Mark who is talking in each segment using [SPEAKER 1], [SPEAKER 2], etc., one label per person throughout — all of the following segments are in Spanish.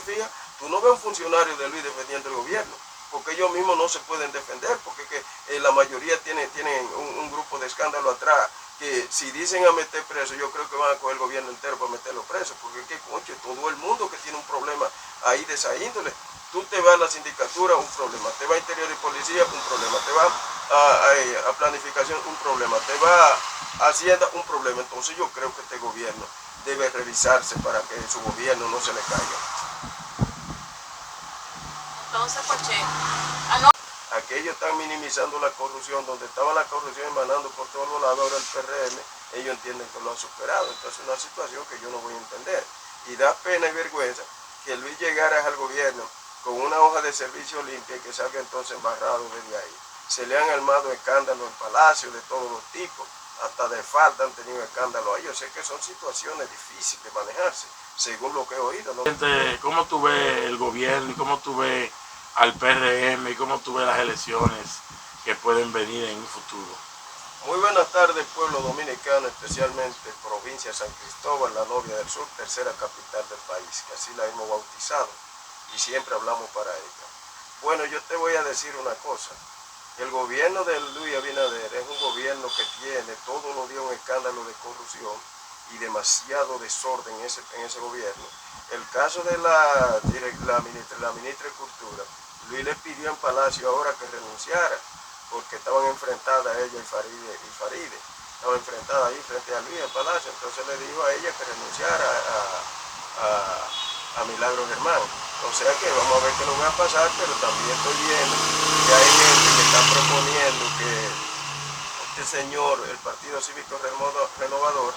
[SPEAKER 1] te fijas, tú no ves un funcionario de Luis defendiendo el gobierno, porque ellos mismos no se pueden defender, porque la mayoría tienen un grupo de escándalo atrás, que si dicen a meter preso, yo creo que van a coger el gobierno entero para meterlo preso, porque es que, coche, todo el mundo que tiene un problema ahí de esa índole, tú te vas a la sindicatura, un problema, te vas a Interior y Policía, un problema, te vas a Planificación, un problema, te vas a Hacienda, un problema. Entonces yo creo que este gobierno debe revisarse para que su gobierno no se le caiga.
[SPEAKER 2] Entonces, Poche,
[SPEAKER 1] aquellos están minimizando la corrupción, donde estaba la corrupción emanando por todos los lados, ahora el PRM, ellos entienden que lo han superado. Entonces es una situación que yo no voy a entender. Y da pena y vergüenza que Luis llegara al gobierno con una hoja de servicio limpia y que salga entonces embarrado desde ahí. Se le han armado escándalos en Palacio de todos los tipos, hasta de falta han tenido escándalos ahí. Yo sé que son situaciones difíciles de manejarse, según lo que he oído, ¿no?
[SPEAKER 3] ¿Cómo tú ves el gobierno y cómo tú ves al PRM y cómo tú ves las elecciones que pueden venir en un futuro?
[SPEAKER 1] Muy buenas tardes, pueblo dominicano, especialmente provincia de San Cristóbal, la novia del sur, tercera capital del país, que así la hemos bautizado y siempre hablamos para ella. Bueno, yo te voy a decir una cosa. El gobierno de Luis Abinader es un gobierno que tiene todos los días un escándalo de corrupción y demasiado desorden en ese gobierno. El caso de la ministra de Cultura, Luis le pidió en Palacio ahora que renunciara, porque estaban enfrentadas ella y Faride. Estaban enfrentadas ahí frente a Luis en Palacio, entonces le dijo a ella que renunciara a Milagro Germán. O sea que vamos a ver qué nos va a pasar, pero también estoy viendo que hay gente que está proponiendo que este señor, el Partido Cívico Renovador,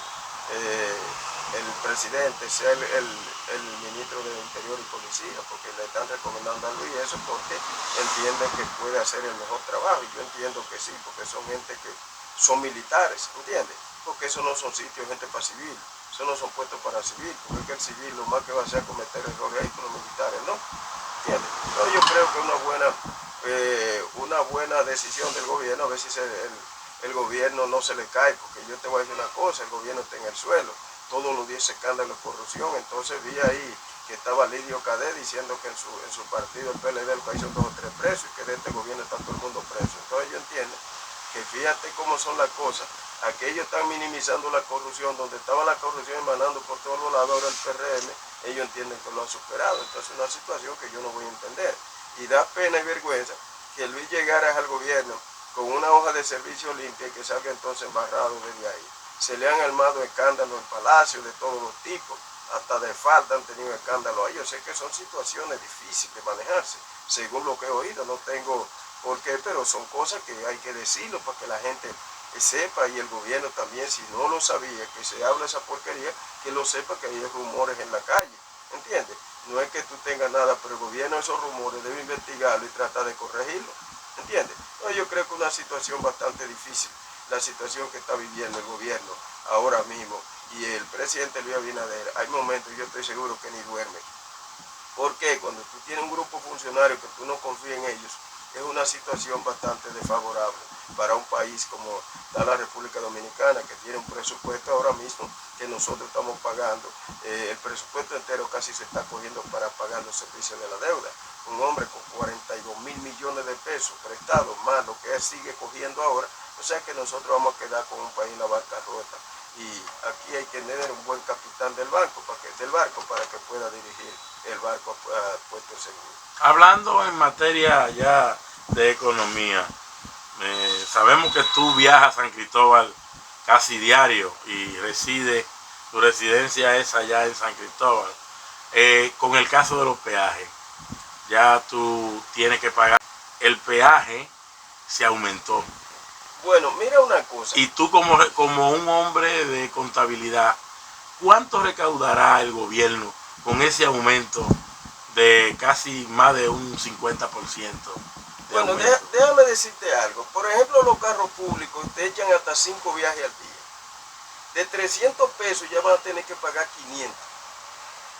[SPEAKER 1] el presidente sea el ministro del Interior y Policía, porque le están recomendando a Luis eso porque entienden que puede hacer el mejor trabajo. Y yo entiendo que sí, porque son gente que son militares, ¿entiendes? Porque esos no son sitios gente para civil. Eso no son puestos para civil, porque es que el civil lo más que va a hacer es cometer errores ahí con los militares, ¿no? ¿Entiendes? Entonces yo creo que una buena decisión del gobierno, a ver si el gobierno no se le cae, porque yo te voy a decir una cosa, el gobierno está en el suelo, todos los días se escándalo de corrupción. Entonces vi ahí que estaba Lidio Cadet diciendo que en su partido, el PLD, el país son 2 o 3 presos y que de este gobierno está todo el mundo preso. Entonces yo entiendo que fíjate cómo son las cosas. Aquellos están minimizando la corrupción, donde estaba la corrupción emanando por todos los lados, ahora el PRM, ellos entienden que lo han superado. Entonces es una situación que yo no voy a entender. Y da pena y vergüenza que Luis llegara al gobierno con una hoja de servicio limpia y que salga entonces embarrado desde ahí. Se le han armado escándalos en Palacio de todos los tipos, hasta de falta han tenido escándalos ahí. Yo sé que son situaciones difíciles de manejarse, según lo que he oído, no tengo por qué, pero son cosas que hay que decirlo para que la gente sepa, y el gobierno también, si no lo sabía, que se habla esa porquería, que lo sepa, que hay rumores en la calle, ¿entiendes? No es que tú tengas nada, pero el gobierno esos rumores debe investigarlo y tratar de corregirlo, ¿entiendes? No, yo creo que es una situación bastante difícil, la situación que está viviendo el gobierno ahora mismo, y el presidente Luis Abinader, hay momentos, yo estoy seguro que ni duerme. ¿Por qué? Cuando tú tienes un grupo funcionario que tú no confías en ellos, es una situación bastante desfavorable para un país como está la República Dominicana, que tiene un presupuesto ahora mismo que nosotros estamos pagando. El presupuesto entero casi se está cogiendo para pagar los servicios de la deuda. Un hombre con 42.000 millones de pesos prestados, más lo que él sigue cogiendo ahora, o sea que nosotros vamos a quedar con un país en la bancarrota. Y aquí hay que tener un buen capitán del barco para que pueda dirigir el barco a puerto seguro.
[SPEAKER 3] Hablando en materia ya de economía, sabemos que tú viajas a San Cristóbal casi diario y tu residencia es allá en San Cristóbal. Con el caso de los peajes, ya tú tienes que pagar. El peaje se aumentó.
[SPEAKER 1] Bueno, mira una cosa.
[SPEAKER 3] Y tú como un hombre de contabilidad, ¿cuánto recaudará el gobierno con ese aumento de casi más de un 50%?
[SPEAKER 1] Bueno, déjame decirte algo. Por ejemplo, los carros públicos te echan hasta 5 viajes al día. De 300 pesos ya van a tener que pagar 500.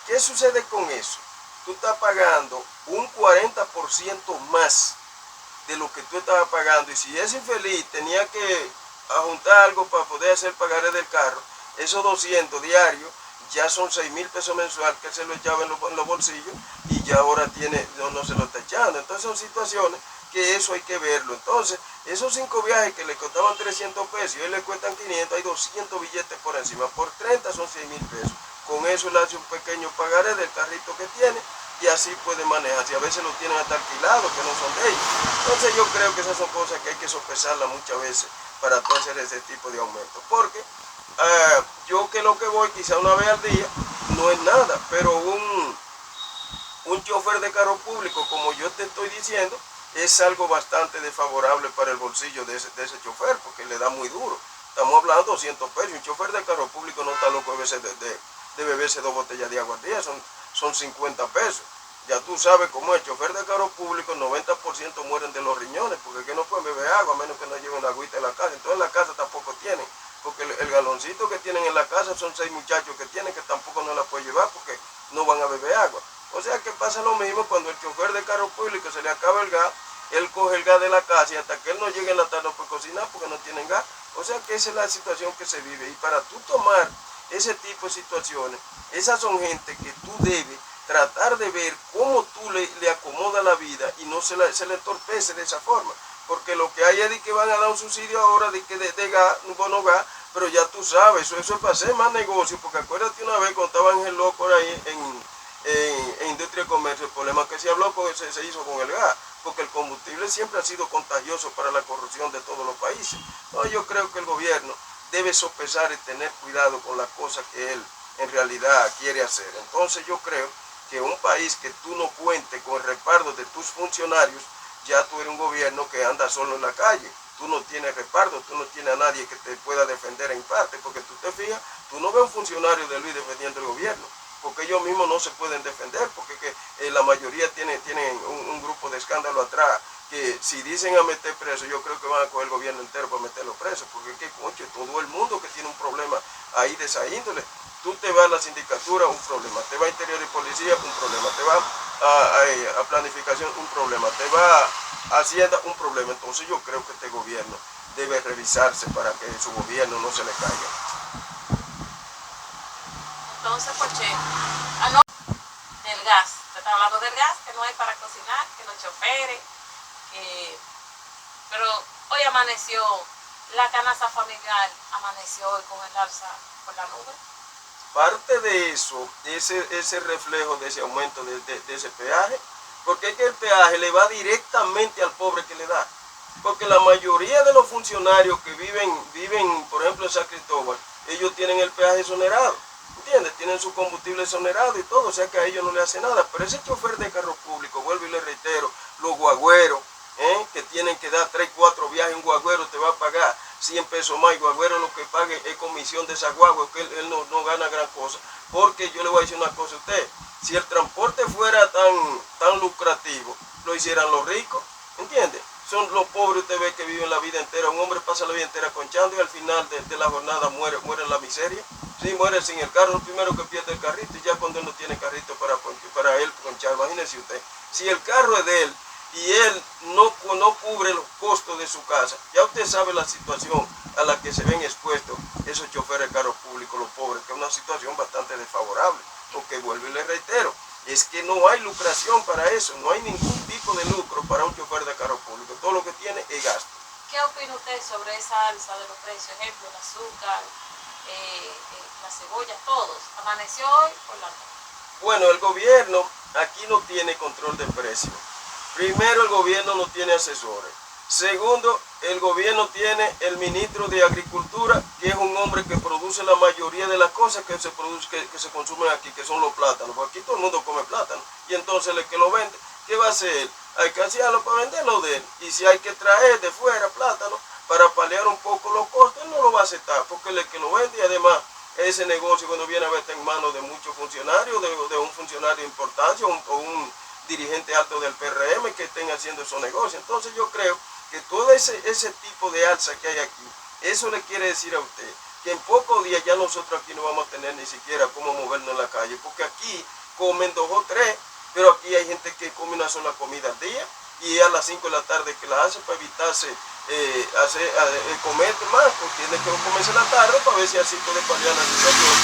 [SPEAKER 1] ¿Qué sucede con eso? Tú estás pagando un 40% más de lo que tú estabas pagando, y si ese infeliz tenía que juntar algo para poder hacer pagaré del carro, esos 200 diarios ya son 6.000 pesos mensual que se lo echaba en los bolsillos y ya ahora no se lo está echando. Entonces son situaciones que eso hay que verlo. Entonces, esos 5 viajes que le costaban 300 pesos y hoy le cuestan 500, hay 200 billetes por encima. Por 30 son 6.000 pesos. Con eso le hace un pequeño pagaré del carrito que tiene y así puede manejarse. A veces lo tienen hasta alquilados, que no son de ellos. Entonces yo creo que esas son cosas que hay que sopesarlas muchas veces para hacer ese tipo de aumento. Porque yo que lo que voy quizá una vez al día no es nada, pero un chofer de carro público, como yo te estoy diciendo, es algo bastante desfavorable para el bolsillo de ese chofer, porque le da muy duro. Estamos hablando de 200 pesos. Un chofer de carro público no está loco de beberse 2 botellas de agua al día, son 50 pesos. Ya tú sabes cómo es, chofer de carro público, el 90% mueren de los riñones, porque que no pueden beber agua, a menos que no lleven agüita de la casa. Entonces en la casa tampoco tienen, porque el galoncito que tienen en la casa son 6 muchachos que tienen, que tampoco no la pueden llevar, porque no van a beber agua. O sea que pasa lo mismo cuando el chofer de carro público se le acaba el gas, él coge el gas de la casa y hasta que él no llegue en la tarde no puede cocinar porque no tienen gas. O sea que esa es la situación que se vive. Y para tú tomar ese tipo de situaciones, esas son gente que tú debes tratar de ver cómo tú le acomodas la vida y no se le entorpece de esa forma. Porque lo que hay es de que van a dar un subsidio ahora de gas, un bono gas, pero ya tú sabes, eso es para hacer más negocio, porque acuérdate una vez cuando estaba Ángel Loco ahí en Industria y Comercio, el problema que se habló se hizo con el gas, porque el combustible siempre ha sido contagioso para la corrupción de todos los países. No, yo creo que el gobierno debe sopesar y tener cuidado con las cosas que él en realidad quiere hacer. Entonces yo creo que un país que tú no cuentes con el respaldo de tus funcionarios, ya tú eres un gobierno que anda solo en la calle. Tú no tienes respaldo, tú no tienes a nadie que te pueda defender en parte, porque tú te fijas, tú no ves un funcionario de Luis defendiendo el gobierno, porque ellos mismos no se pueden defender, porque la mayoría tienen un grupo de escándalo atrás, que si dicen a meter preso, yo creo que van a coger el gobierno entero para meterlo preso, porque que coche, todo el mundo que tiene un problema ahí de esa índole. Tú te vas a la sindicatura, un problema, te vas a Interior y Policía, un problema, te vas a Planificación, un problema, te vas a Hacienda, un problema. Entonces yo creo que este gobierno debe revisarse para que su gobierno no se le caiga.
[SPEAKER 2] Entonces, Poche, del gas, te está hablando del gas, que no hay para cocinar, que los choferes, pero hoy amaneció, la canasta familiar amaneció hoy con el alza por la nube.
[SPEAKER 1] Parte de eso, ese reflejo de ese aumento de ese peaje, porque es que el peaje le va directamente al pobre que le da. Porque la mayoría de los funcionarios que viven, por ejemplo, en San Cristóbal, ellos tienen el peaje exonerado, ¿entiendes? Tienen su combustible exonerado y todo, o sea que a ellos no le hace nada. Pero ese chofer de carro público, vuelvo y le reitero, los guagüeros, que tienen que dar 3, 4 viajes, un guagüero te va a pagar 100 pesos más, y guagüero lo que pague es comisión de esa guagua, que él no gana gran cosa. Porque yo le voy a decir una cosa a usted, si el transporte fuera tan lucrativo, lo hicieran los ricos, ¿entiende? Son los pobres, usted ve que viven la vida entera, un hombre pasa la vida entera conchando y al final de la jornada muere en la miseria. Sí, muere sin el carro, el primero que pierde el carrito, y ya cuando él no tiene carrito para él ponchar, imagínese usted, si el carro es de él, y él no cubre los costos de su casa, ya usted sabe la situación a la que se ven expuestos esos choferes de carros públicos, los pobres, que es una situación bastante desfavorable, porque vuelvo y le reitero, es que no hay lucración para eso, no hay ningún tipo de lucro para un chofer de carro público, todo lo que tiene es gasto.
[SPEAKER 2] ¿Qué opina usted sobre esa alza de los precios? Ejemplo, el azúcar, la cebolla, todos. Amaneció hoy por la noche.
[SPEAKER 1] Bueno, el gobierno aquí no tiene control de precios. Primero, el gobierno no tiene asesores. Segundo, el gobierno tiene el ministro de Agricultura, que es un hombre que produce la mayoría de las cosas que se consumen aquí, que son los plátanos. Porque aquí todo el mundo come plátano. Y entonces el que lo vende, ¿qué va a hacer él? Hay que hacerlo para venderlo de él. Y si hay que traer de fuera plátano para paliar un poco los costos, él no lo va a aceptar, porque él es el que lo vende y además ese negocio cuando viene a ver está en manos de muchos funcionarios, de un funcionario de importancia o un dirigente alto del PRM que estén haciendo esos negocios. Entonces yo creo que todo ese tipo de alza que hay aquí, eso le quiere decir a usted que en pocos días ya nosotros aquí no vamos a tener ni siquiera cómo movernos en la calle, porque aquí comen 2 o 3, pero aquí hay gente que come una sola comida al día y a las 5 de la tarde que la hace para evitarse comer más, porque tiene que comerse la tarde para ver si así puede paliar la situación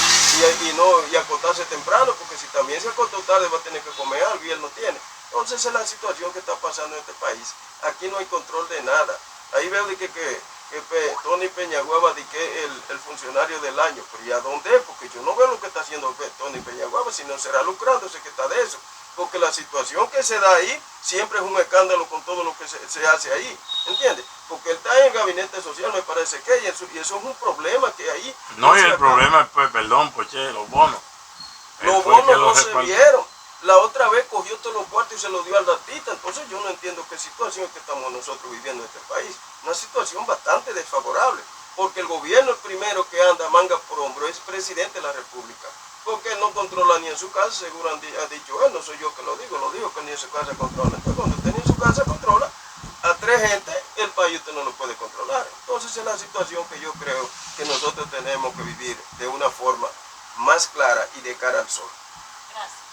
[SPEAKER 1] y acostarse temprano, porque si también se acostó tarde va a tener que comer algo y él no tiene. Entonces esa es la situación que está pasando en este país. Aquí no hay control de nada. Ahí veo de que Tony Peñaguaba di que el funcionario del año, pero ¿y a dónde es? Porque yo no veo lo que está haciendo Tony Peñaguaba, sino será lucrándose que está de eso. Porque la situación que se da ahí siempre es un escándalo con todo lo que se hace ahí, ¿entiendes? Porque él está en el gabinete social, me parece que, y eso es un problema que ahí...
[SPEAKER 3] No, y el problema, pues, perdón, Poche, los bonos.
[SPEAKER 1] Los bonos no se vieron. La otra vez cogió todos los cuartos y se los dio al artista. Entonces yo no entiendo qué situación es que estamos nosotros viviendo en este país. Una situación bastante desfavorable. Porque el gobierno, el primero que anda manga por hombro, es presidente de la República. Porque él no controla ni en su casa, seguro ha dicho él, no soy yo que lo digo que ni en su casa controla. Entonces cuando usted ni en su casa controla a 3 gente, el país usted no lo puede controlar. Entonces es la situación que yo creo que nosotros tenemos que vivir de una forma más clara y de cara al sol.
[SPEAKER 2] Gracias.